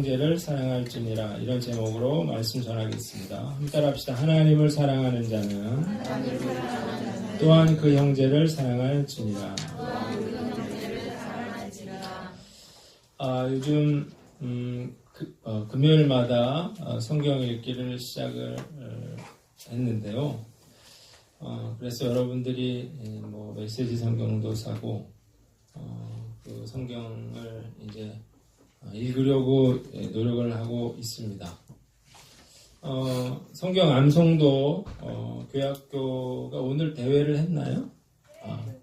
형제를 사랑할지니라. 이런 제목으로 말씀 전하겠습니다. 함께 따라합시다. 하나님을 사랑하는 자는 또한 그 형제를 사랑할지니라. 요즘 금요일마다 성경 읽기를 시작을 했는데요. 그래서 여러분들이 메시지 성경도 사고 그 성경을 이제 읽으려고 노력을 하고 있습니다. 성경 암송도 교회학교가 오늘 대회를 했나요?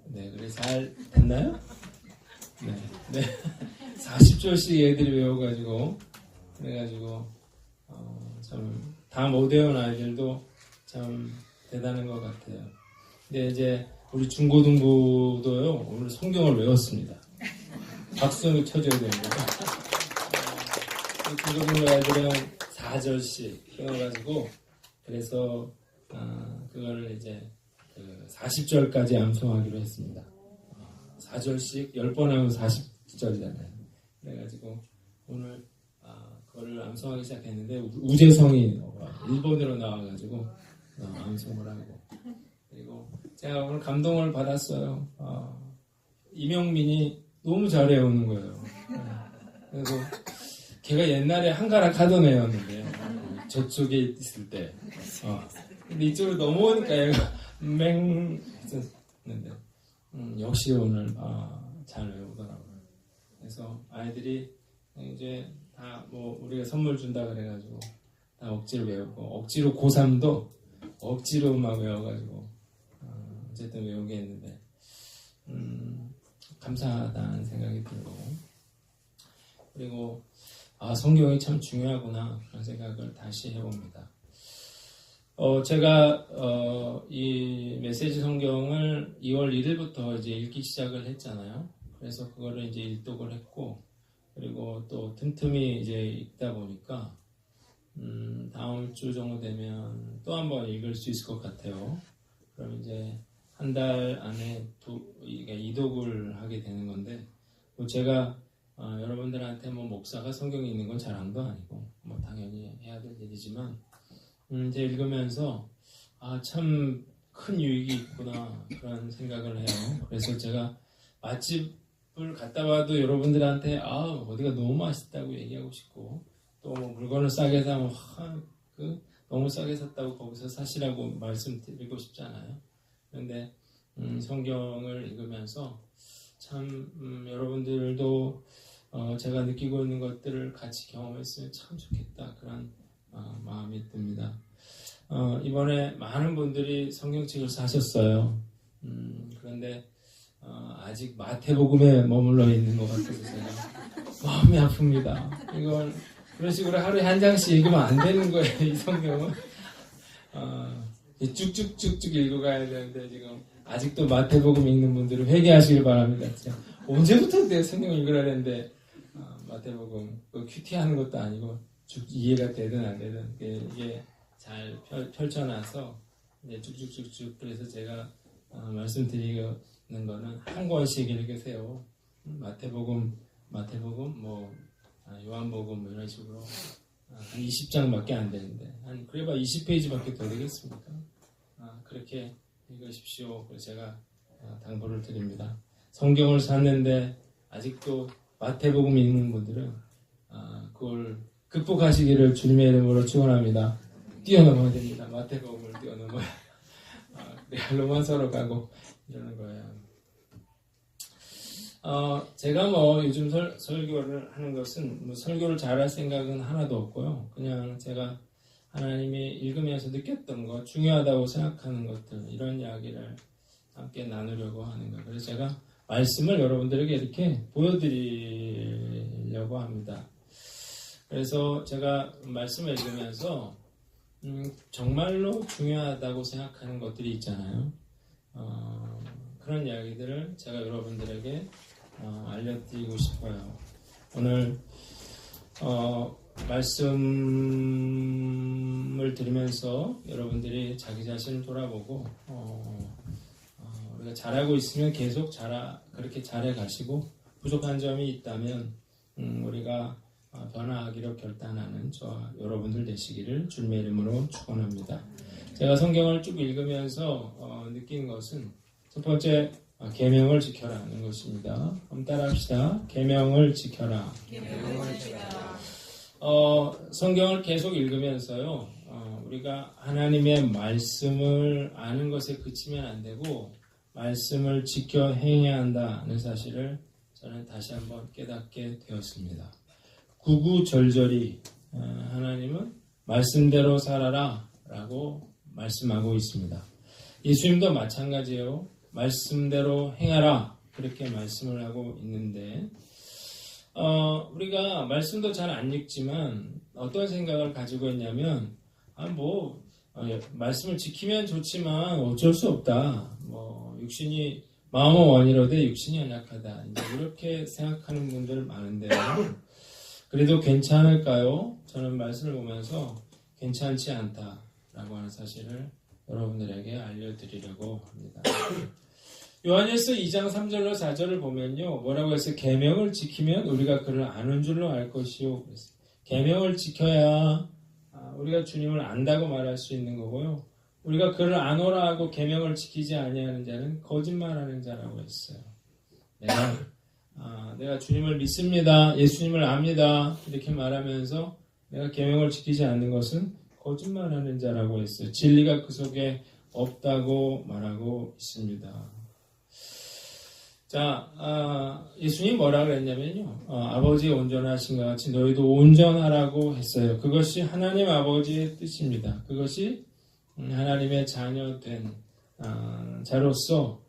네, 그래서 잘 됐나요? 네. 40절씩 애들이 외워가지고 그래가지고 참 다 못 외운 아이들도 참 대단한 것 같아요. 근데 이제 우리 중고등부도요 오늘 성경을 외웠습니다. 박수 쳐줘야 되는 거죠. 중고등부 아이들은 4절씩 외워가지고 그래서 그거를 이제 40절까지 암송하기로 했습니다. 4절씩 10번 하면 40절이잖아요. 그래가지고 오늘 그거를 암송하기 시작했는데 우재성이 일본으로 나와가지고 암송을 하고 그리고 제가 오늘 감동을 받았어요. 이명민이 너무 잘 외우는 거예요. 그래서 걔가 옛날에 한가락 하던 애였는데 저쪽에 있을 때 근데 이쪽으로 넘어오니까 얘가 맹 했었는데 역시 오늘 잘 외우더라고요. 그래서 아이들이 이제 다 우리가 선물 준다 그래가지고 다 억지로 외우고 억지로 고3도 억지로 막 외워가지고 어쨌든 외우게 했는데 감사하다는 생각이 들고 그리고 성경이 참 중요하구나 그런 생각을 다시 해봅니다. 제가 이 메시지 성경을 2월 1일부터 이제 읽기 시작을 했잖아요. 그래서 그거를 이제 일독을 했고 그리고 또 틈틈이 이제 읽다 보니까 다음 주 정도 되면 또 한번 읽을 수 있을 것 같아요. 그럼 이제 한 달 안에 이독을 하게 되는 건데 제가 여러분들한테 목사가 성경에 있는 건 자랑도 아니고 당연히 해야 될 일이지만 이제 읽으면서 참 큰 유익이 있구나 그런 생각을 해요. 그래서 제가 맛집을 갔다 와도 여러분들한테 어디가 너무 맛있다고 얘기하고 싶고 또 물건을 싸게 사면 너무 싸게 샀다고 거기서 사시라고 말씀드리고 싶지 않아요. 그런데 성경을 읽으면서 참 여러분들도 제가 느끼고 있는 것들을 같이 경험했으면 참 좋겠다 그런 마음이 듭니다. 이번에 많은 분들이 성경책을 사셨어요. 그런데 아직 마태복음에 머물러 있는 것 같아서 제가 마음이 아픕니다. 이걸 그런 식으로 하루에 한 장씩 읽으면 안 되는 거예요. 이 성경은 쭉쭉쭉쭉 읽어가야 되는데 지금 아직도 마태복음 읽는 분들은 회개하시길 바랍니다. 언제부터 내가 성경을 읽으라 했는데 마태복음 큐티하는 것도 아니고 쭉 이해가 되든 안 되든 이게 잘 펼쳐놔서 이제 쭉쭉쭉쭉 그래서 제가 말씀드리는 거는 한 권씩 읽으세요. 마태복음 요한복음 이런 식으로 한 20장밖에 안 되는데 그래봐 20페이지밖에 더 되겠습니까? 그렇게 읽으십시오. 그래서 제가 당부를 드립니다. 성경을 샀는데 아직도 마태복음 읽는 분들은 그걸 극복하시기를 주님의 이름으로 축원합니다. 뛰어넘어야 됩니다. 마태복음을 뛰어넘어야 로마서로 가고 이러는 거예요. 제가 요즘 설교를 하는 것은 설교를 잘할 생각은 하나도 없고요. 그냥 제가 하나님이 읽으면서 느꼈던 것, 중요하다고 생각하는 것들 이런 이야기를 함께 나누려고 하는 거예요. 그래서 제가 말씀을 여러분들에게 이렇게 보여드리려고 합니다. 그래서 제가 말씀을 읽으면서 정말로 중요하다고 생각하는 것들이 있잖아요. 그런 이야기들을 제가 여러분들에게 알려드리고 싶어요. 오늘 말씀을 들으면서 여러분들이 자기 자신을 돌아보고 우리가 잘하고 있으면 계속 그렇게 잘해 가시고 부족한 점이 있다면 우리가 변화하기로 결단하는 저와 여러분들 되시기를 주님의 이름으로 축원합니다. 제가 성경을 쭉 읽으면서 느낀 것은 첫 번째 계명을 지켜라는 것입니다. 한번 따라합시다. 계명을 지켜라. 성경을 계속 읽으면서요, 우리가 하나님의 말씀을 아는 것에 그치면 안 되고 말씀을 지켜 행해야 한다는 사실을 저는 다시 한번 깨닫게 되었습니다. 구구절절히 하나님은 말씀대로 살아라 라고 말씀하고 있습니다. 예수님도 마찬가지예요. 말씀대로 행하라 그렇게 말씀을 하고 있는데 우리가 말씀도 잘 안 읽지만 어떤 생각을 가지고 있냐면 말씀을 지키면 좋지만 어쩔 수 없다. 육신이 마음은 원이로되 육신이 연약하다. 이렇게 생각하는 분들 많은데요. 그래도 괜찮을까요? 저는 말씀을 보면서 괜찮지 않다라고 하는 사실을 여러분들에게 알려드리려고 합니다. 요한일서 2장 3절로 4절을 보면요. 뭐라고 해서 계명을 지키면 우리가 그를 아는 줄로 알 것이요. 계명을 지켜야 우리가 주님을 안다고 말할 수 있는 거고요. 우리가 그를 아노라 하고 계명을 지키지 아니하는 자는 거짓말하는 자라고 했어요. 내가 주님을 믿습니다. 예수님을 압니다. 이렇게 말하면서 내가 계명을 지키지 않는 것은 거짓말하는 자라고 했어요. 진리가 그 속에 없다고 말하고 있습니다. 자, 예수님이 뭐라 그랬냐면요. 아버지 온전하신 것 같이 너희도 온전하라고 했어요. 그것이 하나님 아버지의 뜻입니다. 그것이 하나님의 자녀된 자로서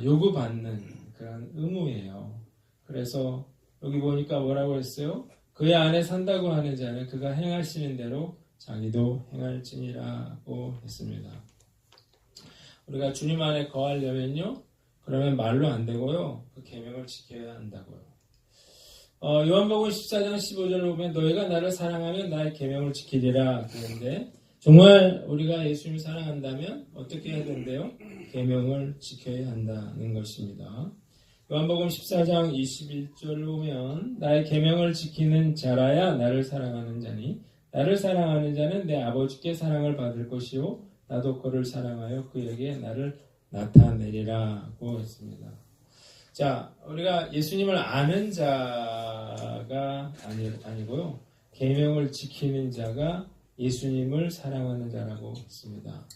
요구받는 그런 의무예요. 그래서 여기 보니까 뭐라고 했어요? 그의 안에 산다고 하는 자는 그가 행하시는 대로 자기도 행할지니라고 했습니다. 우리가 주님 안에 거하려면요, 그러면 말로 안 되고요, 그 계명을 지켜야 한다고요. 요한복음 14장 15절을 보면 너희가 나를 사랑하면 나의 계명을 지키리라 그러는데 정말 우리가 예수님을 사랑한다면 어떻게 해야 된대요? 계명을 지켜야 한다는 것입니다. 요한복음 14장 21절을 보면 나의 계명을 지키는 자라야 나를 사랑하는 자니 나를 사랑하는 자는 내 아버지께 사랑을 받을 것이요 나도 그를 사랑하여 그에게 나를 나타내리라고 했습니다. 자, 우리가 예수님을 아는 자가 아니고요. 계명을 지키는 자가 예수님을 사랑하는 자라고 했습니다.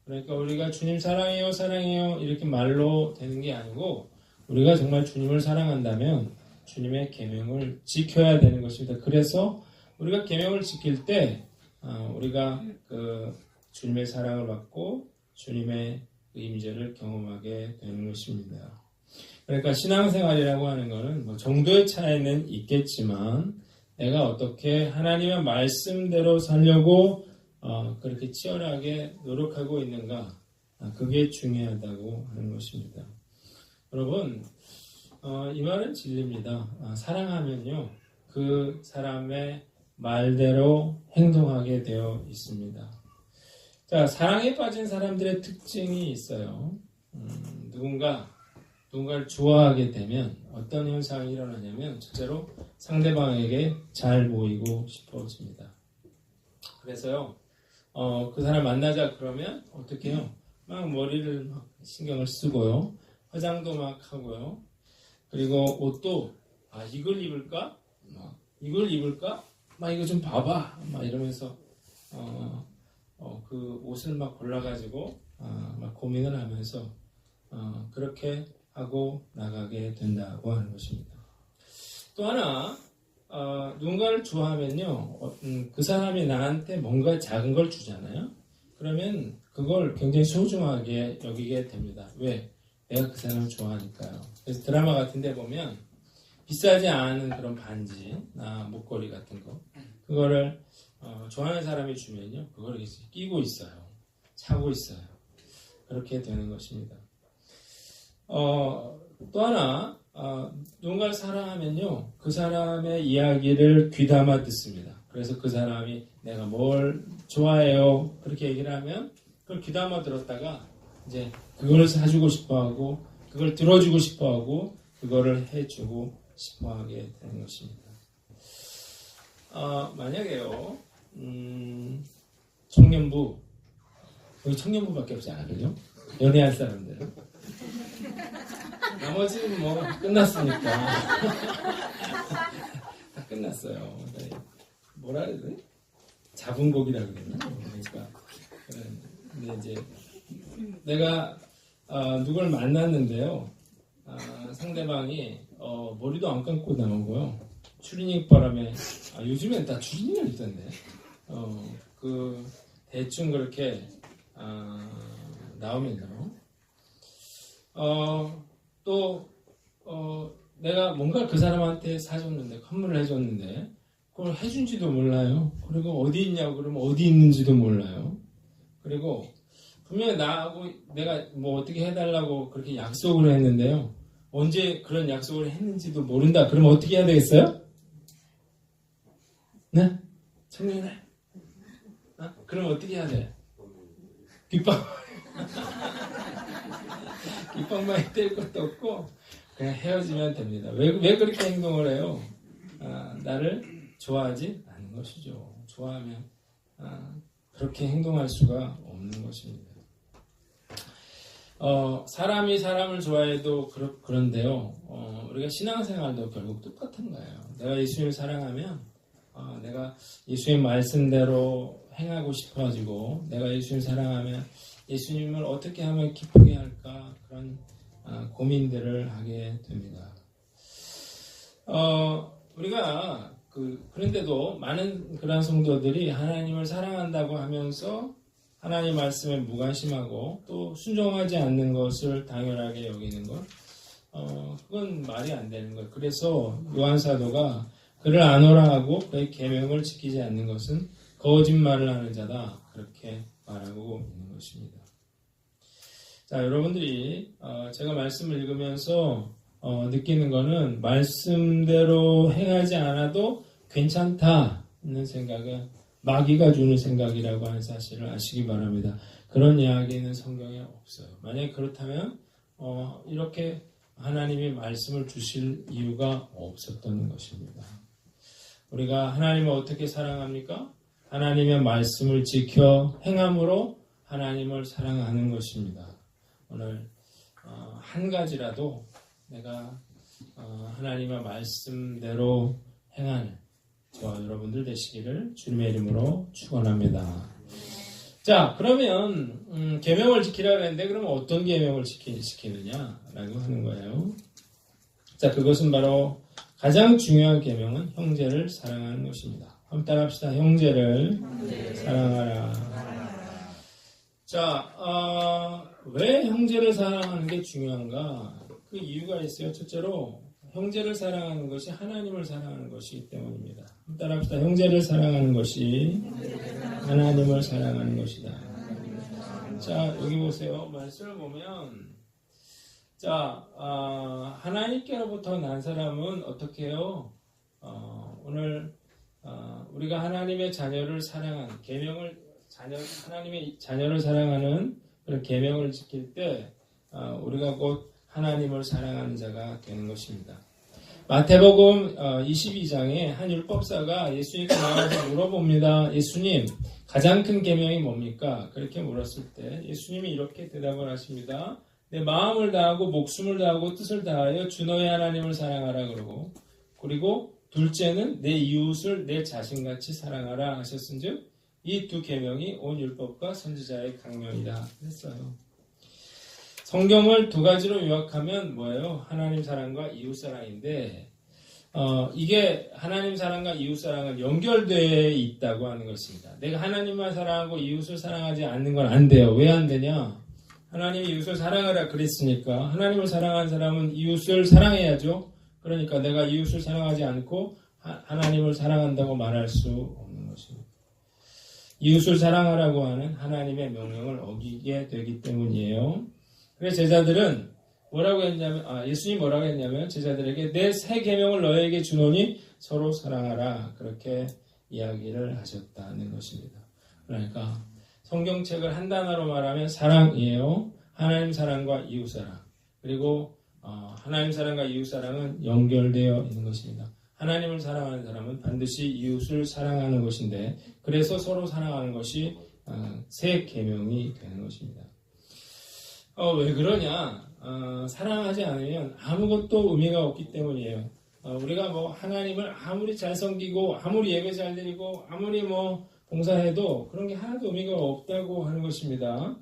그러니까 우리가 주님 사랑해요, 사랑해요 이렇게 말로 되는 게 아니고 우리가 정말 주님을 사랑한다면 주님의 계명을 지켜야 되는 것입니다. 그래서 우리가 계명을 지킬 때 우리가 그 주님의 사랑을 받고 주님의 임재를 경험하게 되는 것입니다. 그러니까 신앙생활이라고 하는 것은 정도의 차이는 있겠지만 내가 어떻게 하나님의 말씀대로 살려고 그렇게 치열하게 노력하고 있는가, 그게 중요하다고 하는 것입니다. 여러분, 이 말은 진리입니다. 사랑하면요, 그 사람의 말대로 행동하게 되어 있습니다. 자, 사랑에 빠진 사람들의 특징이 있어요. 누군가를 좋아하게 되면 어떤 현상이 일어나냐면 첫째로 상대방에게 잘 보이고 싶어집니다. 그래서요, 그 사람 만나자 그러면 어떻게 해요? 막 머리를 막 신경을 쓰고요, 화장도 막 하고요, 그리고 옷도 이걸 입을까? 이걸 입을까? 막 이거 좀 봐봐. 막 이러면서 그 옷을 막 골라가지고 막 고민을 하면서 그렇게 하고 나가게 된다고 하는 것입니다. 또 하나, 누군가를 좋아하면요, 그 사람이 나한테 뭔가 작은 걸 주잖아요. 그러면 그걸 굉장히 소중하게 여기게 됩니다. 왜? 내가 그 사람을 좋아하니까요. 그래서 드라마 같은 데 보면 비싸지 않은 그런 반지나 목걸이 같은 거, 그거를 좋아하는 사람이 주면요, 그걸 끼고 있어요. 차고 있어요. 그렇게 되는 것입니다. 또 하나, 누군가를 사랑하면요, 그 사람의 이야기를 귀담아 듣습니다. 그래서 그 사람이 내가 뭘 좋아해요, 그렇게 얘기를 하면 그걸 귀담아 들었다가 이제 그걸 사주고 싶어하고 그걸 들어주고 싶어하고 그거를 해주고 싶어하게 되는 것입니다. 만약에요, 청년부, 여기 청년부밖에 없지 않아, 그죠? 연애할 사람들은. 나머지는 뭐 끝났으니까. 다 끝났어요. 뭐라 그래야 돼? 자분곡이라고 그러나? 그러니까. 근데 이제 내가 누굴 만났는데요. 상대방이 머리도 안 감고 나오고요. 추리닝 바람에 요즘엔 다 추리닝을 입던데. 대충 그렇게 나오면서 또 내가 뭔가 그 사람한테 사줬는데 선물을 해줬는데 그걸 해준지도 몰라요. 그리고 어디 있냐고 그러면 어디 있는지도 몰라요. 그리고 분명히 나하고 내가 뭐 어떻게 해달라고 그렇게 약속을 했는데요. 언제 그런 약속을 했는지도 모른다. 그러면 어떻게 해야 되겠어요? 네? 청년해. 그럼 어떻게 해야 돼? 귓방망이 뗄 것도 없고 그냥 헤어지면 됩니다. 왜 그렇게 행동을 해요? 나를 좋아하지 않는 것이죠. 좋아하면 그렇게 행동할 수가 없는 것입니다. 사람이 사람을 좋아해도 그런데요. 우리가 신앙생활도 결국 똑같은 거예요. 내가 예수님을 사랑하면 내가 예수님 말씀대로 행하고 싶어지고 내가 예수님을 사랑하면 예수님을 어떻게 하면 기쁘게 할까 그런 고민들을 하게 됩니다. 우리가 그런데도 많은 그런 성도들이 하나님을 사랑한다고 하면서 하나님 말씀에 무관심하고 또 순종하지 않는 것을 당연하게 여기는 것, 그건 말이 안 되는 거예요. 그래서 요한 사도가 그를 안오라 하고 그의 계명을 지키지 않는 것은 거짓말을 하는 자다 그렇게 말하고 있는 것입니다. 자, 여러분들이 제가 말씀을 읽으면서 느끼는 거는 말씀대로 행하지 않아도 괜찮다는 생각은 마귀가 주는 생각이라고 하는 사실을 아시기 바랍니다. 그런 이야기는 성경에 없어요. 만약에 그렇다면 이렇게 하나님이 말씀을 주실 이유가 없었던 것입니다. 우리가 하나님을 어떻게 사랑합니까? 하나님의 말씀을 지켜 행함으로 하나님을 사랑하는 것입니다. 오늘 한 가지라도 내가 하나님의 말씀대로 행하는 저와 여러분들 되시기를 주님의 이름으로 축원합니다. 자, 그러면 계명을 지키라 그랬는데 그러면 어떤 계명을 지키느냐라고 하는 거예요. 자, 그것은 바로 가장 중요한 계명은 형제를 사랑하는 것입니다. 한번 따라합시다. 형제를 사랑하라. 자, 왜 형제를 사랑하는 게 중요한가? 그 이유가 있어요. 첫째로 형제를 사랑하는 것이 하나님을 사랑하는 것이기 때문입니다. 한번 따라합시다. 형제를 사랑하는 것이 하나님을 사랑하는 것이다. 자, 여기 보세요. 말씀을 보면 자, 하나님께로부터 난 사람은 어떻게 해요? 오늘 우리가 하나님의 자녀를 사랑하는 하나님의 자녀를 사랑하는 그런 계명을 지킬 때 우리가 곧 하나님을 사랑하는 자가 되는 것입니다. 마태복음 22장에 한 율법사가 예수님께 나와서 물어봅니다. 예수님, 가장 큰 계명이 뭡니까? 그렇게 물었을 때 예수님이 이렇게 대답을 하십니다. 내 마음을 다하고 목숨을 다하고 뜻을 다하여 주 너의 하나님을 사랑하라 그러고, 그리고 둘째는 내 이웃을 내 자신같이 사랑하라 하셨은즉 이 두 계명이 온 율법과 선지자의 강령이다 했어요. 성경을 두 가지로 요약하면 뭐예요? 하나님 사랑과 이웃 사랑인데 이게 하나님 사랑과 이웃 사랑은 연결되어 있다고 하는 것입니다. 내가 하나님만 사랑하고 이웃을 사랑하지 않는 건 안 돼요. 왜 안 되냐? 하나님이 이웃을 사랑하라 그랬으니까 하나님을 사랑하는 사람은 이웃을 사랑해야죠. 그러니까 내가 이웃을 사랑하지 않고 하나님을 사랑한다고 말할 수 없는 것입니다. 이웃을 사랑하라고 하는 하나님의 명령을 어기게 되기 때문이에요. 그래서 제자들은 뭐라고 했냐면 예수님이 뭐라고 했냐면 제자들에게 내 새 계명을 너에게 주노니 서로 사랑하라 그렇게 이야기를 하셨다는 것입니다. 그러니까 성경책을 한 단어로 말하면 사랑이에요. 하나님 사랑과 이웃 사랑. 그리고 하나님 사랑과 이웃 사랑은 연결되어 있는 것입니다. 하나님을 사랑하는 사람은 반드시 이웃을 사랑하는 것인데, 그래서 서로 사랑하는 것이 새 계명이 되는 것입니다. 왜 그러냐? 사랑하지 않으면 아무것도 의미가 없기 때문이에요. 우리가 뭐 하나님을 아무리 잘 섬기고 아무리 예배 잘 드리고 아무리 뭐 봉사해도 그런 게 하나도 의미가 없다고 하는 것입니다.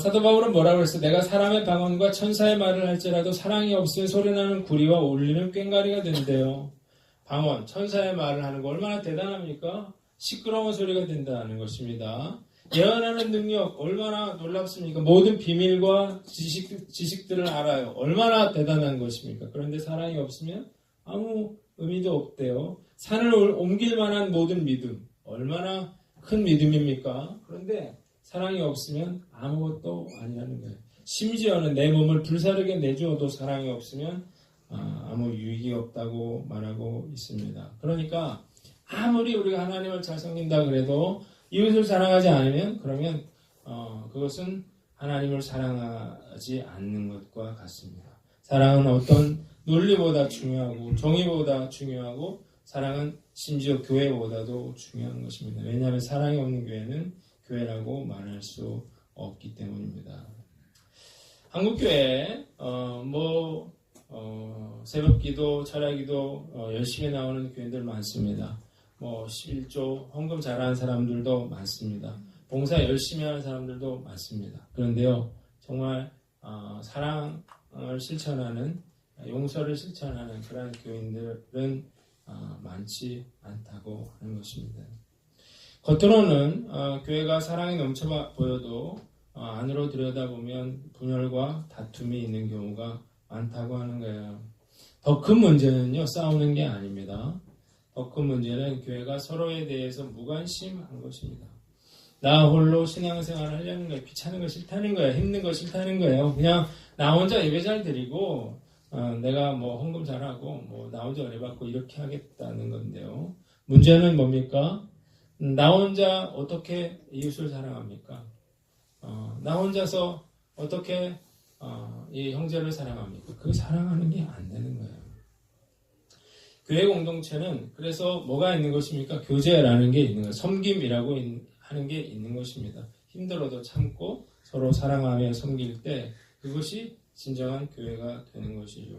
사도 바울은 뭐라고 그랬어요? 내가 사람의 방언과 천사의 말을 할지라도 사랑이 없으면 소리나는 구리와 울리는 꽹과리가 된대요. 방언, 천사의 말을 하는 거 얼마나 대단합니까? 시끄러운 소리가 된다는 것입니다. 예언하는 능력 얼마나 놀랍습니까? 모든 비밀과 지식들을 알아요. 얼마나 대단한 것입니까? 그런데 사랑이 없으면 아무 의미도 없대요. 산을 옮길 만한 모든 믿음 얼마나 큰 믿음입니까? 그런데 사랑이 없으면 아무것도 아니라는 거예요. 심지어는 내 몸을 불사르게 내주어도 사랑이 없으면 아무 유익이 없다고 말하고 있습니다. 그러니까 아무리 우리가 하나님을 잘 섬긴다 그래도 이웃을 사랑하지 않으면 그러면 그것은 하나님을 사랑하지 않는 것과 같습니다. 사랑은 어떤 논리보다 중요하고 정의보다 중요하고 사랑은 심지어 교회보다도 중요한 것입니다. 왜냐하면 사랑이 없는 교회는 교회라고 말할 수 없기 때문입니다. 한국교회 새벽기도, 철야기도 열심히 나오는 교회들 많습니다. 11조 헌금 잘하는 사람들도 많습니다. 봉사 열심히 하는 사람들도 많습니다. 그런데요, 정말 사랑을 실천하는, 용서를 실천하는 그런 교인들은 많지 않다고 하는 것입니다. 겉으로는 교회가 사랑이 넘쳐 보여도 안으로 들여다보면 분열과 다툼이 있는 경우가 많다고 하는 거예요. 더 큰 문제는요, 싸우는 게 아닙니다. 더 큰 문제는 교회가 서로에 대해서 무관심한 것입니다. 나 홀로 신앙생활을 하려는 거예요. 귀찮은 거 싫다는 거예요. 힘든 거 싫다는 거예요. 그냥 나 혼자 예배 잘 드리고 내가 헌금 잘하고 나 혼자 은혜 받고 이렇게 하겠다는 건데요. 문제는 뭡니까? 나 혼자 어떻게 이웃을 사랑합니까? 나 혼자서 어떻게 이 형제를 사랑합니까? 그 사랑하는 게 안 되는 거예요. 교회 공동체는 그래서 뭐가 있는 것입니까? 교제라는 게 있는 거예요. 섬김이라고 하는 게 있는 것입니다. 힘들어도 참고 서로 사랑하며 섬길 때 그것이 진정한 교회가 되는 것이죠.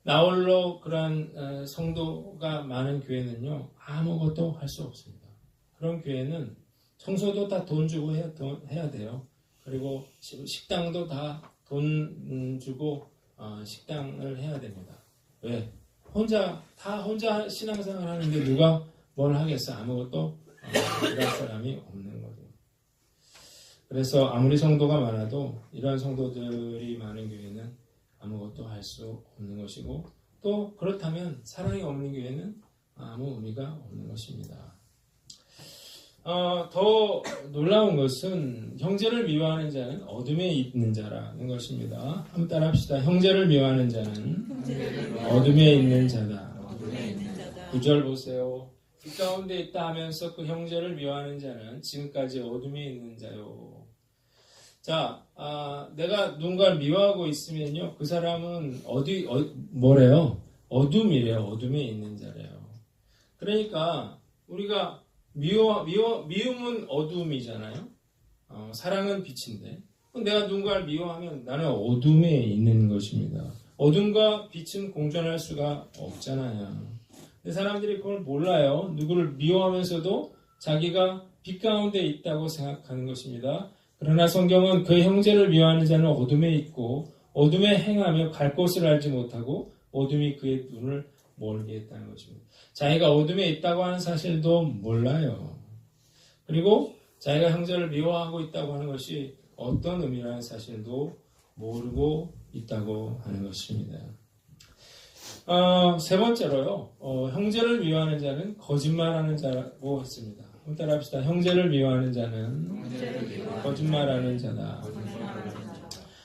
나 홀로 그러한 성도가 많은 교회는요, 아무것도 할 수 없습니다. 그런 교회는 청소도 다 돈 주고 해야 돼요. 그리고 식당도 다 돈 주고 식당을 해야 됩니다. 왜? 혼자 신앙생활 하는데 누가 뭘 하겠어? 아무것도 일할 사람이 없는 거죠. 그래서 아무리 성도가 많아도 이러한 성도들이 많은 교회는 아무것도 할 수 없는 것이고, 또 그렇다면 사랑이 없는 교회는 아무 의미가 없는 것입니다. 더 놀라운 것은 형제를 미워하는 자는 어둠에 있는 자라는 것입니다. 한번 따라합시다. 형제를 미워하는 자는 어둠에 있는 자다. 9절 보세요. 그 가운데 있다 하면서 그 형제를 미워하는 자는 지금까지 어둠에 있는 자요. 자, 내가 누군가를 미워하고 있으면요, 그 사람은 뭐래요? 어둠이래요. 어둠에 있는 자래요. 그러니까 우리가 미움은 어둠이잖아요. 사랑은 빛인데 내가 누군가를 미워하면 나는 어둠에 있는 것입니다. 어둠과 빛은 공존할 수가 없잖아요. 근데 사람들이 그걸 몰라요. 누구를 미워하면서도 자기가 빛 가운데 있다고 생각하는 것입니다. 그러나 성경은 그 형제를 미워하는 자는 어둠에 있고 어둠에 행하며 갈 곳을 알지 못하고 어둠이 그의 눈을 멀게 했다는 것입니다. 자기가 어둠에 있다고 하는 사실도 몰라요. 그리고 자기가 형제를 미워하고 있다고 하는 것이 어떤 의미라는 사실도 모르고 있다고 하는 것입니다. 세 번째로요, 형제를 미워하는 자는 거짓말하는 자라고 했습니다. 한번 따라합시다. 형제를 미워하는 자는 거짓말하는 자다.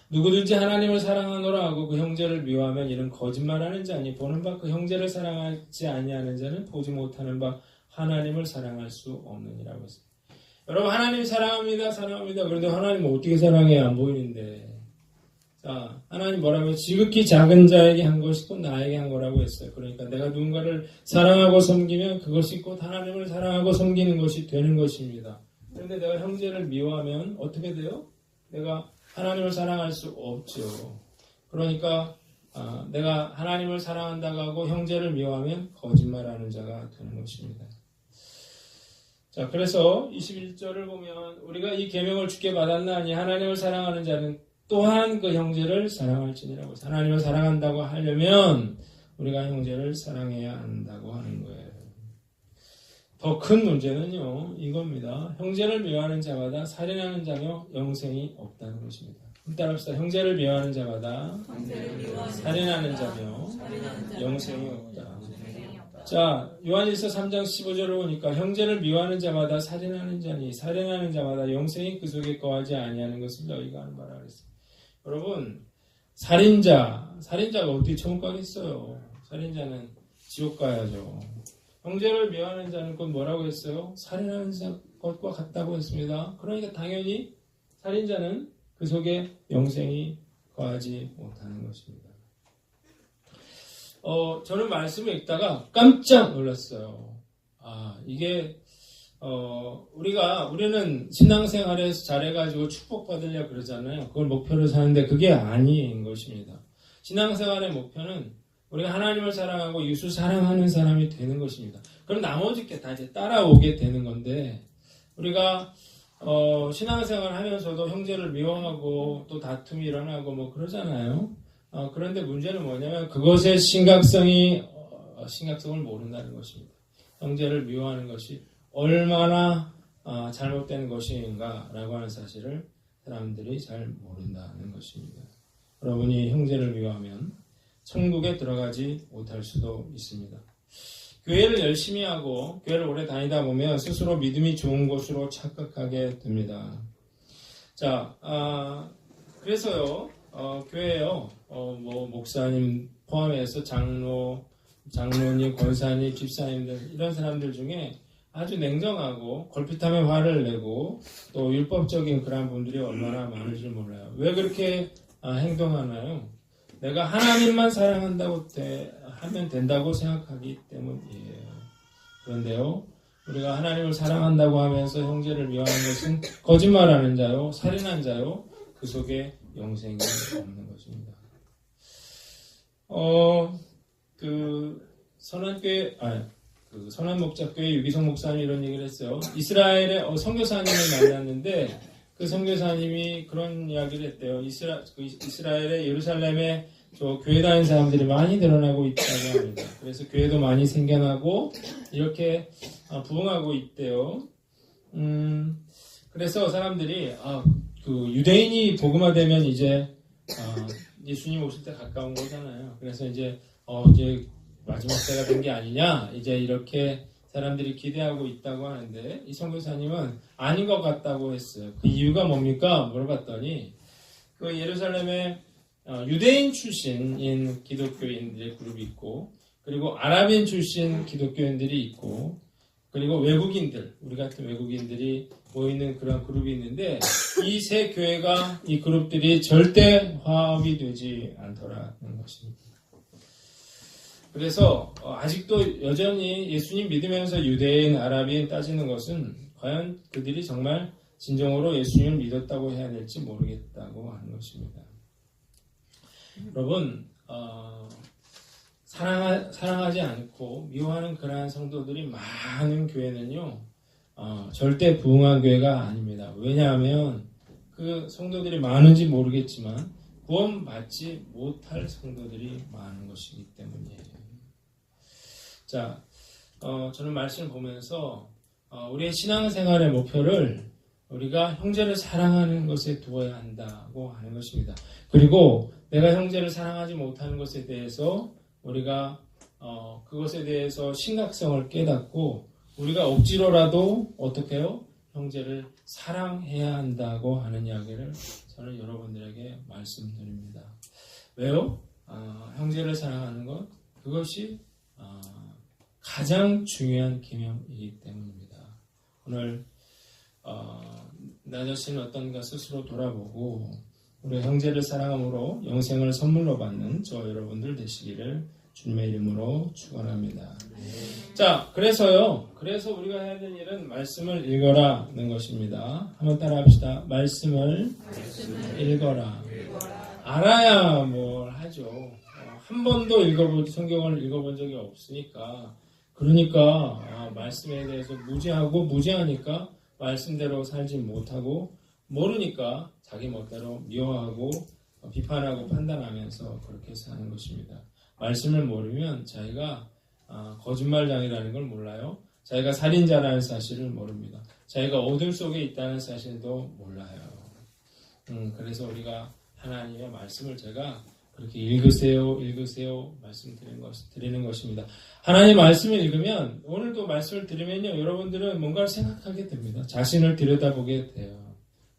누구든지 하나님을 사랑하노라 하고 그 형제를 미워하면 이는 거짓말하는 자니 보는 바 그 형제를 사랑하지 아니하는 자는 보지 못하는 바 하나님을 사랑할 수 없느니라고 했습니다. 여러분, 하나님 사랑합니다. 그런데 하나님은 어떻게 사랑해야 안 보이는데? 자, 하나님 뭐라고요? 지극히 작은 자에게 한 것이 곧 나에게 한 거라고 했어요. 그러니까 내가 누군가를 사랑하고 섬기면 그것이 곧 하나님을 사랑하고 섬기는 것이 되는 것입니다. 그런데 내가 형제를 미워하면 어떻게 돼요? 내가 하나님을 사랑할 수 없죠. 그러니까 내가 하나님을 사랑한다고 하고 형제를 미워하면 거짓말하는 자가 되는 것입니다. 자, 그래서 21절을 보면 우리가 이 계명을 주께 받았나니 하나님을 사랑하는 자는 또한 그 형제를 사랑할지니라고. 하나님을 사랑한다고 하려면 우리가 형제를 사랑해야 한다고 하는 거예요. 더 큰 문제는요, 이겁니다. 형제를 미워하는 자마다 살인하는 자며 영생이 없다는 것입니다. 따라합시다. 형제를 미워하는 자마다 살인하는 자며 영생이 없다. 자, 요한일서 3장 15절을 보니까 형제를 미워하는 자마다 살인하는 자니 살인하는 자마다 영생이 그 속에 거하지 아니하는 것을 너희가 아는 바라 그랬어요. 여러분, 살인자가 어디 천국 가겠어요? 살인자는 지옥 가야죠. 형제를 미워하는 자는 곧 뭐라고 했어요? 살인하는 것과 같다고 했습니다. 그러니까 당연히 살인자는 그 속에 영생이 거하지 못하는 것입니다. 저는 말씀을 읽다가 깜짝 놀랐어요. 이게 우리는 신앙생활에서 잘해가지고 축복받으려 그러잖아요. 그걸 목표로 사는데 그게 아닌 것입니다. 신앙생활의 목표는 우리가 하나님을 사랑하고 이웃을 사랑하는 사람이 되는 것입니다. 그럼 나머지 게 다 이제 따라오게 되는 건데, 우리가 신앙생활 하면서도 형제를 미워하고 또 다툼이 일어나고 뭐 그러잖아요. 그런데 문제는 뭐냐면 그것의 심각성을 모른다는 것입니다. 형제를 미워하는 것이 얼마나 잘못된 것인가라고 하는 사실을 사람들이 잘 모른다는 것입니다. 여러분이 형제를 미워하면 천국에 들어가지 못할 수도 있습니다. 교회를 열심히 하고 교회를 오래 다니다 보면 스스로 믿음이 좋은 곳으로 착각하게 됩니다. 자, 그래서요, 교회요, 목사님 포함해서 장로님, 권사님, 집사님들, 이런 사람들 중에 아주 냉정하고 걸핏하면 화를 내고 또 율법적인 그런 분들이 얼마나 많은지 몰라요. 왜 그렇게 행동하나요? 내가 하나님만 사랑한다고 하면 된다고 생각하기 때문이에요. 그런데요, 우리가 하나님을 사랑한다고 하면서 형제를 미워하는 것은 거짓말하는 자요, 살인한 자요, 그 속에 영생이 없는 것입니다. 선한목자교회 유기성 목사님이 이런 얘기를 했어요. 이스라엘의 선교사님을 만났는데 그 선교사님이 그런 이야기를 했대요. 이스라엘의 예루살렘에 교회 다니는 사람들이 많이 늘어나고 있다고 합니다. 그래서 교회도 많이 생겨나고 이렇게 부흥하고 있대요. 그래서 사람들이 유대인이 복음화되면 이제 예수님 오실 때 가까운 거잖아요. 그래서 이제 마지막 때가 된 게 아니냐, 이제 이렇게 사람들이 기대하고 있다고 하는데 이 선교사님은 아닌 것 같다고 했어요. 그 이유가 뭡니까? 물어봤더니 그 예루살렘에 유대인 출신인 기독교인들의 그룹이 있고, 그리고 아랍인 출신 기독교인들이 있고, 그리고 외국인들, 우리 같은 외국인들이 모이는 그런 그룹이 있는데 이 세 교회가, 이 그룹들이 절대 화합이 되지 않더라는 것입니다. 그래서 아직도 여전히 예수님 믿으면서 유대인, 아랍인 따지는 것은 과연 그들이 정말 진정으로 예수님을 믿었다고 해야 될지 모르겠다고 하는 것입니다. 여러분, 사랑하지 않고 미워하는 그러한 성도들이 많은 교회는요, 절대 부흥한 교회가 아닙니다. 왜냐하면 그 성도들이 많은지 모르겠지만 구원받지 못할 성도들이 많은 것이기 때문이에요. 자, 저는 말씀을 보면서 우리의 신앙생활의 목표를 우리가 형제를 사랑하는 것에 두어야 한다고 하는 것입니다. 그리고 내가 형제를 사랑하지 못하는 것에 대해서 우리가 그것에 대해서 심각성을 깨닫고 우리가 억지로라도 어떻게 해요? 형제를 사랑해야 한다고 하는 이야기를 저는 여러분들에게 말씀드립니다. 왜요? 형제를 사랑하는 것, 그것이 가장 중요한 계명이기 때문입니다. 오늘 나 자신은 어떤가 스스로 돌아보고 우리 형제를 사랑함으로 영생을 선물로 받는 저 여러분들 되시기를 주님의 이름으로 축원합니다. 자, 그래서 우리가 해야 되는 일은 말씀을 읽어라는 것입니다. 한번 따라합시다. 말씀을 읽어라. 알아야 뭘 하죠. 한 번도 성경을 읽어본 적이 없으니까. 그러니까 말씀에 대해서 무지하니까 말씀대로 살지 못하고, 모르니까 자기 멋대로 미워하고 비판하고 판단하면서 그렇게 사는 것입니다. 말씀을 모르면 자기가 거짓말장이라는 걸 몰라요. 자기가 살인자라는 사실을 모릅니다. 자기가 어둠 속에 있다는 사실도 몰라요. 그래서 우리가 하나님의 말씀을 제가 그렇게 읽으세요 말씀드리는 것입니다. 하나님 말씀을 읽으면, 오늘도 말씀을 들으면요, 여러분들은 뭔가를 생각하게 됩니다. 자신을 들여다보게 돼요.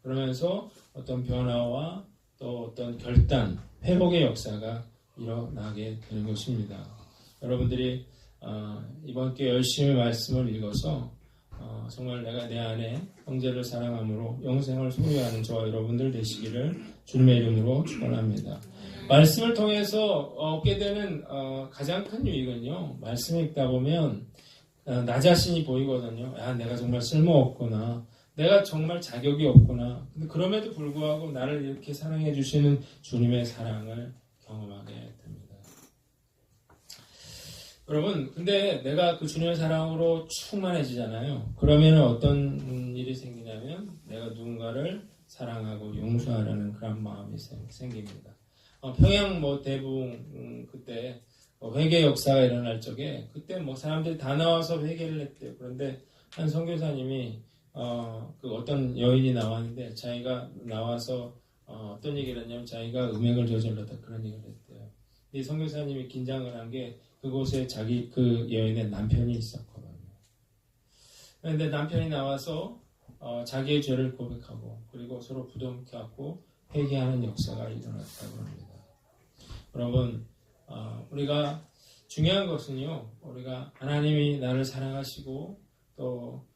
그러면서 어떤 변화와 또 어떤 결단, 회복의 역사가 일어나게 되는 것입니다. 여러분들이 이번 기회에 열심히 말씀을 읽어서 정말 내가 내 안에 형제를 사랑함으로 영생을 소유하는 저와 여러분들 되시기를 주님의 이름으로 축원합니다. 말씀을 통해서 얻게 되는 가장 큰 유익은요, 말씀을 읽다 보면 나 자신이 보이거든요. 내가 정말 쓸모없구나, 내가 정말 자격이 없구나. 근데 그럼에도 불구하고 나를 이렇게 사랑해 주시는 주님의 사랑을 경험하게 됩니다. 여러분, 근데 내가 그 주님의 사랑으로 충만해지잖아요. 그러면 어떤 일이 생기냐면 내가 누군가를 사랑하고 용서하려는 그런 마음이 생깁니다. 평양 대붕 그때 회개 역사가 일어날 적에 그때 사람들이 다 나와서 회개를 했대요. 그런데 한 선교사님이 그 어떤 여인이 나왔는데 자기가 나와서 어떤 얘기를 했냐면 자기가 음행을 저질렀다, 그런 얘기를 했대요. 이 선교사님이 긴장을 한 게 그곳에 자기 그 여인의 남편이 있었거든요. 그런데 남편이 나와서 자기의 죄를 고백하고 그리고 서로 부둥켜안고 회개하는 역사가 일어났다고 합니다. 여러분, 우리가 중요한 것은요, 우리가 하나님이 나를 사랑하시고 또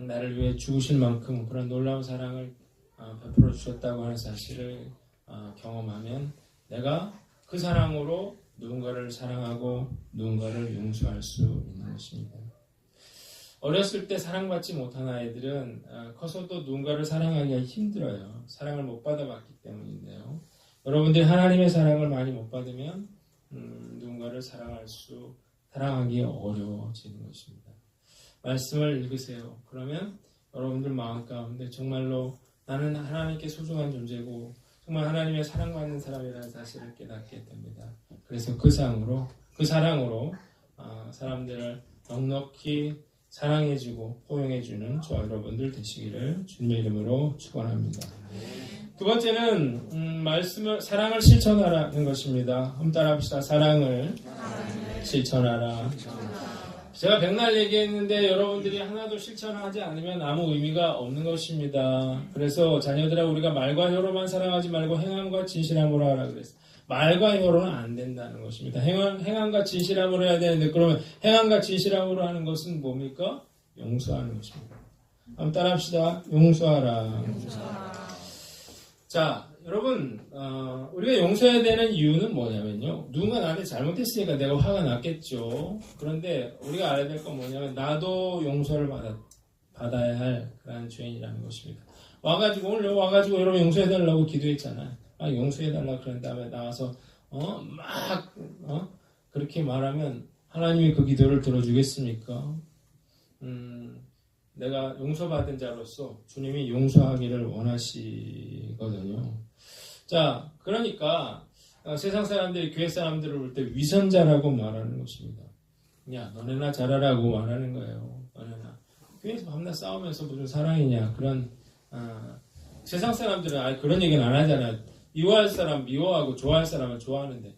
나를 위해 죽으실 만큼 그런 놀라운 사랑을 베풀어 주셨다고 하는 사실을 경험하면 내가 그 사랑으로 누군가를 사랑하고 누군가를 용서할 수 있는 것입니다. 어렸을 때 사랑받지 못한 아이들은 커서도 누군가를 사랑하기가 힘들어요. 사랑을 못 받아봤기 때문인데요. 여러분들이 하나님의 사랑을 많이 못 받으면 누군가를 사랑하기 어려워지는 것입니다. 말씀을 읽으세요. 그러면 여러분들 마음 가운데 정말로 나는 하나님께 소중한 존재고 정말 하나님의 사랑받는 사람이라는 사실을 깨닫게 됩니다. 그래서 그 사랑으로 사람들을 넉넉히 사랑해주고 포용해주는 저와 여러분들 되시기를 주님의 이름으로 축원합니다. 두 번째는 사랑을 실천하라는 것입니다. 한번 따라합시다. 사랑을 실천하라. 제가 백날 얘기했는데 여러분들이 하나도 실천하지 않으면 아무 의미가 없는 것입니다. 그래서 자녀들아, 우리가 말과 혀로만 사랑하지 말고 행함과 진실함으로 하라 그랬어요. 말과 혀로는 안 된다는 것입니다. 행함과 진실함으로 해야 되는데, 그러면 행함과 진실함으로 하는 것은 뭡니까? 용서하는 것입니다. 한번 따라합시다. 용서하라. 자, 여러분, 우리가 용서해야 되는 이유는 뭐냐면요, 누군가 나한테 잘못했으니까 내가 화가 났겠죠. 그런데 우리가 알아야 될 건 뭐냐면 나도 용서를 받아야 할 그런 죄인이라는 것입니다. 오늘 와가지고 여러분 용서해달라고 기도했잖아요. 용서해달라 그런 다음에 나와서 그렇게 말하면 하나님이 그 기도를 들어주겠습니까? 내가 용서받은 자로서 주님이 용서하기를 원하시거든요. 자, 그러니까 세상 사람들이 교회 사람들을 볼 때 위선자라고 말하는 것입니다. 야, 너네나 잘하라고 말하는 거예요. 너네나. 교회에서 밤낮 싸우면서 무슨 사랑이냐. 그런 세상 사람들은 그런 얘기는 안 하잖아요. 미워할 사람 미워하고 좋아할 사람은 좋아하는데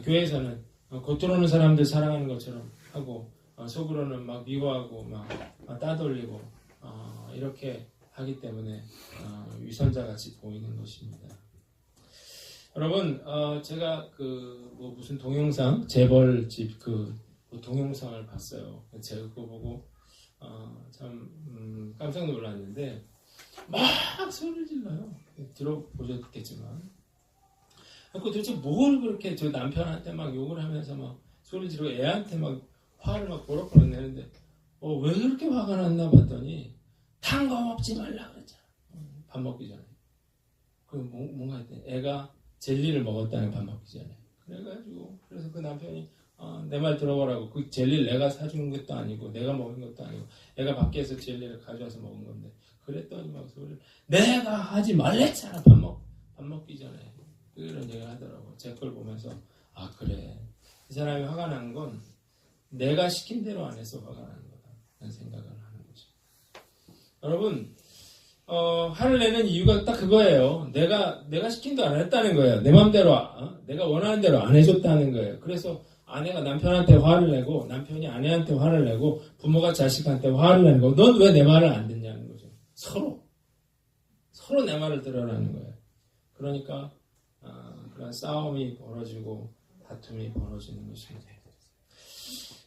교회에서는 겉으로는 사람들 사랑하는 것처럼 하고 속으로는 막 미워하고 막 따돌리고 이렇게 하기 때문에 위선자같이 보이는 것입니다. 여러분, 제가 무슨 동영상 재벌집 동영상을 봤어요. 제가 그거 보고 참 깜짝 놀랐는데, 막 소리를 질러요. 들어보셨겠지만. 그 도대체 뭘 그렇게 저 남편한테 막 욕을 하면서 막 소리 지르고 애한테 막 화를 막 보럭보럭 내는데 왜 그렇게 화가 났나 봤더니 탄 거 먹지 말라 그랬잖아. 밥 먹기 전에. 그럼 뭔가 했더니 애가 젤리를 먹었다는 밥 먹기 전에. 그래가지고 그래서 그 남편이 내 말 들어보라고. 그 젤리를 내가 사주는 것도 아니고 내가 먹은 것도 아니고 애가 밖에서 젤리를 가져와서 먹은 건데 그랬더니 막 소리를 내가 하지 말랬잖아. 밥 먹기 전에. 그런 얘기를 하더라고. 제 걸 보면서 그래. 이 사람이 화가 난 건 내가 시킨 대로 안 해서 화가 나는 거다. 라는 생각을 하는 거죠. 여러분 화를 내는 이유가 딱 그거예요. 내가 시킨 대로 안 했다는 거예요. 내 맘대로 내가 원하는 대로 안 해줬다는 거예요. 그래서 아내가 남편한테 화를 내고 남편이 아내한테 화를 내고 부모가 자식한테 화를 내는 거. 넌 왜 내 말을 안 듣냐는 거죠. 서로 내 말을 들으라는 거예요. 그러니까 그런 싸움이 벌어지고 다툼이 벌어지는 것입니다.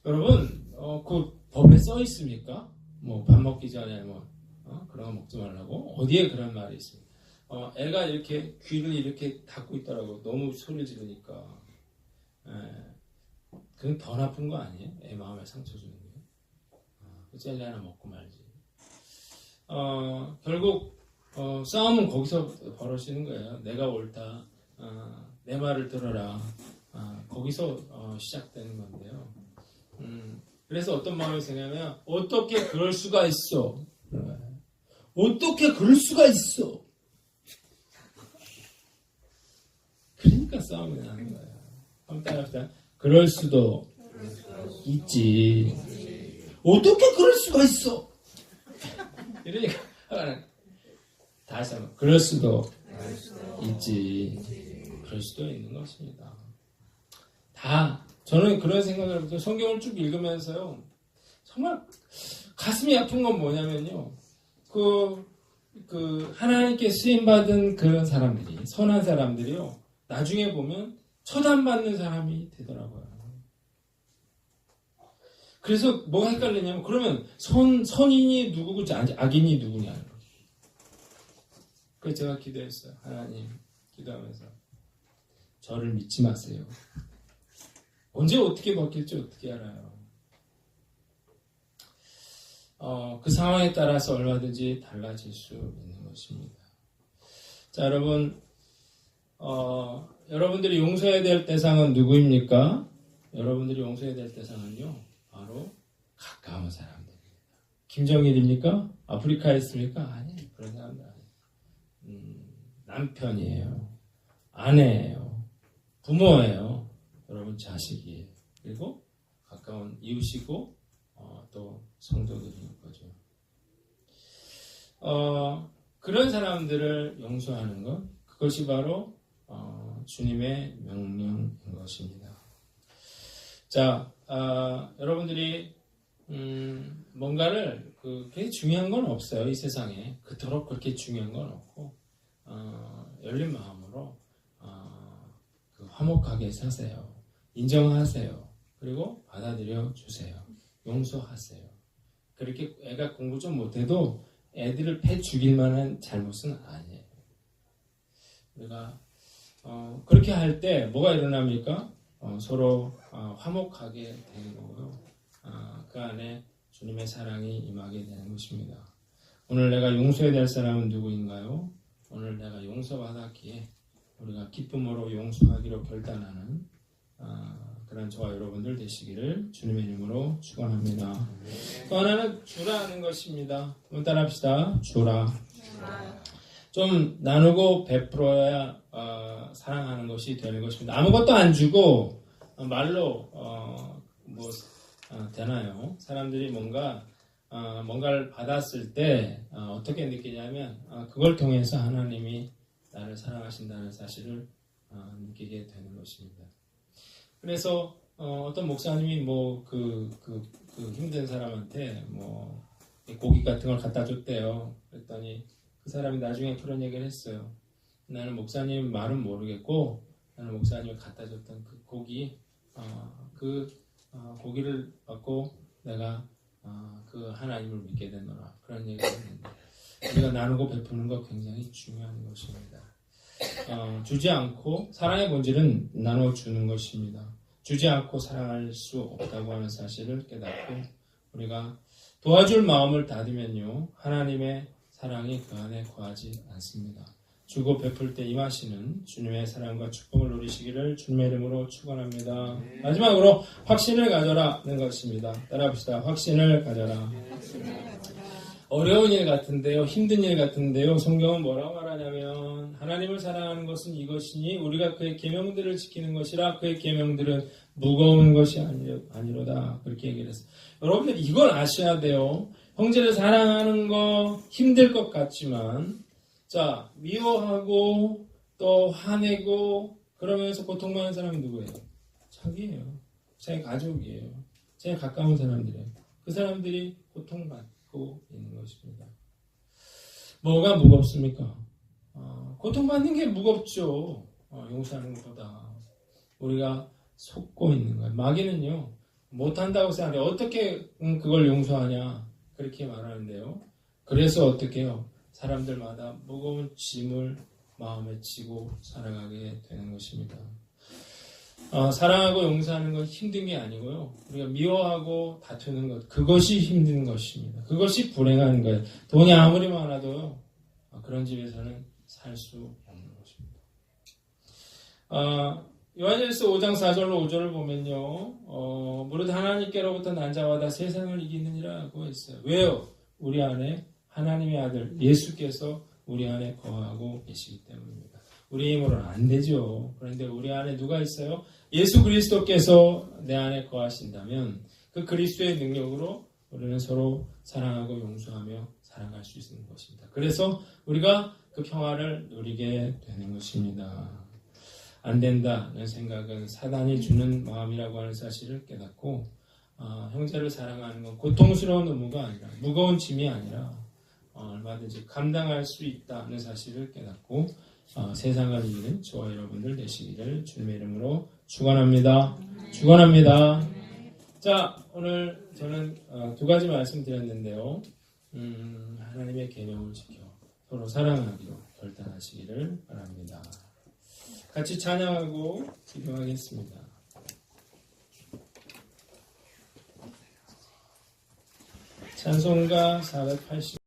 여러분 그 법에 써 있습니까? 뭐 밥 먹기 전에 그런 거 먹지 말라고? 어디에 그런 말이 있습니까? 애가 이렇게 귀를 이렇게 닫고 있더라고. 너무 소리를 지르니까. 그건 더 나쁜 거 아니에요? 애 마음에 상처 주는 게. 젤리 하나 먹고 말지. 결국 싸움은 거기서 벌어지는 거예요. 내가 옳다. 내 말을 들어라. 거기서 시작되는 건데요. 그래서 어떤 마음이 생기냐면 어떻게 그럴 수가 있어? 어떻게 그럴 수가 있어? 그러니까 싸움이 나는 거예요. 한번 따라합시다. 그럴 수도 있지. 어떻게 그럴 수가 있어? 이러니까 다시 한번 그럴 수도 있지. 그럴 수도 있는 것입니다. 저는 그런 생각을 하면서 성경을 쭉 읽으면서요. 정말 가슴이 아픈 건 뭐냐면요. 하나님께 쓰임받은 그런 사람들이, 선한 사람들이요. 나중에 보면 처단받는 사람이 되더라고요. 그래서 뭐가 헷갈리냐면, 그러면 선인이 누구고 악인이 누구냐는 거죠. 그래서 제가 기도했어요. 하나님, 기도하면서. 저를 믿지 마세요. 언제 어떻게 바뀔지 어떻게 알아요. 그 상황에 따라서 얼마든지 달라질 수 있는 것입니다. 자, 여러분, 여러분들이 용서해야 될 대상은 누구입니까? 여러분들이 용서해야 될 대상은요, 바로 가까운 사람들입니다. 김정일입니까? 아프리카에 있습니까? 아니에요. 그런 사람들 아니에요. 남편이에요. 아내예요. 부모예요. 여러분 자식이에요. 그리고 가까운 이웃이고 또 성도들인 거죠. 그런 사람들을 용서하는 것, 그것이 바로 주님의 명령인 것입니다. 자, 여러분들이 뭔가를 그렇게 중요한 건 없어요. 이 세상에 그토록 그렇게 중요한 건 없고 열린 마음으로 화목하게 사세요. 인정하세요. 그리고 받아들여 주세요. 용서하세요. 그렇게 애가 공부 좀 못해도 애들을 패 죽일 만한 잘못은 아니에요. 우리가 그렇게 할 때 뭐가 일어납니까? 서로 화목하게 되는 거고요. 그 안에 주님의 사랑이 임하게 되는 것입니다. 오늘 내가 용서해야 될 사람은 누구인가요? 오늘 내가 용서받았기에 우리가 기쁨으로 용서하기로 결단하는 그런 저와 여러분들 되시기를 주님의 이름으로 축원합니다. 또 하나는 주라는 것입니다. 한번 따라합시다. 주라. 좀 나누고 베풀어야 사랑하는 것이 되는 것입니다. 아무것도 안 주고 말로 되나요? 사람들이 뭔가를 받았을 때 어떻게 느끼냐면 그걸 통해서 하나님이 나를 사랑하신다는 사실을 느끼게 되는 것입니다. 그래서 어떤 목사님이 힘든 사람한테 고기 같은 걸 갖다 줬대요. 그랬더니 그 사람이 나중에 그런 얘기를 했어요. 나는 목사님 말은 모르겠고 나는 목사님이 갖다 줬던 그 고기 고기를 받고 내가 그 하나님을 믿게 되노라. 그런 얘기를 했는데 우리가 나누고 베푸는 것 굉장히 중요한 것입니다. 주지 않고 사랑의 본질은 나눠주는 것입니다. 주지 않고 사랑할 수 없다고 하는 사실을 깨닫고 우리가 도와줄 마음을 다지면요 하나님의 사랑이 그 안에 거하지 않습니다. 주고 베풀 때 임하시는 주님의 사랑과 축복을 누리시기를 주님의 이름으로 축원합니다. 마지막으로 확신을 가져라는 것입니다. 따라합시다. 확신을 가져라. 어려운 일 같은데요, 힘든 일 같은데요, 성경은 뭐라고 말하냐면 하나님을 사랑하는 것은 이것이니 우리가 그의 계명들을 지키는 것이라 그의 계명들은 무거운 것이 아니로다. 그렇게 얘기를 했어요. 여러분들 이걸 아셔야 돼요. 형제를 사랑하는 거 힘들 것 같지만 자, 미워하고 또 화내고 그러면서 고통받는 사람이 누구예요? 자기예요. 자기 가족이에요. 자기 가까운 사람들이에요. 그 사람들이 고통받고 있는 것입니다. 뭐가 무겁습니까? 고통받는 게 무겁죠. 용서하는 것보다. 우리가 속고 있는 거예요. 마귀는요. 못한다고 생각해. 어떻게 그걸 용서하냐. 그렇게 말하는데요. 그래서 어떻게 해요? 사람들마다 무거운 짐을 마음에 지고 살아가게 되는 것입니다. 사랑하고 용서하는 건 힘든 게 아니고요. 우리가 미워하고 다투는 것, 그것이 힘든 것입니다. 그것이 불행한 거예요. 돈이 아무리 많아도요. 그런 집에서는 살 수 없는 것입니다. 요한일서 5장 4절로 5절을 보면요. 무릇 하나님께로부터 난 자마다 세상을 이기느니라고 했어요. 왜요? 우리 안에 하나님의 아들 예수께서 우리 안에 거하고 계시기 때문입니다. 우리 힘으로는 안 되죠. 그런데 우리 안에 누가 있어요? 예수 그리스도께서 내 안에 거하신다면 그 그리스도의 능력으로 우리는 서로 사랑하고 용서하며 살아갈 수 있는 것입니다. 그래서 우리가 그 평화를 누리게 되는 것입니다. 안 된다는 생각은 사단이 주는 마음이라고 하는 사실을 깨닫고 형제를 사랑하는 건 고통스러운 의무가 아니라 무거운 짐이 아니라 얼마든지 감당할 수 있다는 사실을 깨닫고 세상을 이기는 저와 여러분들 되시기를 주님의 이름으로 축원합니다. 축원합니다. 자, 오늘 저는 두 가지 말씀드렸는데요. 하나님의 계명을 지켜 서로 사랑하기로 결단하시기를 바랍니다. 같이 찬양하고 기도하겠습니다. 찬송가 480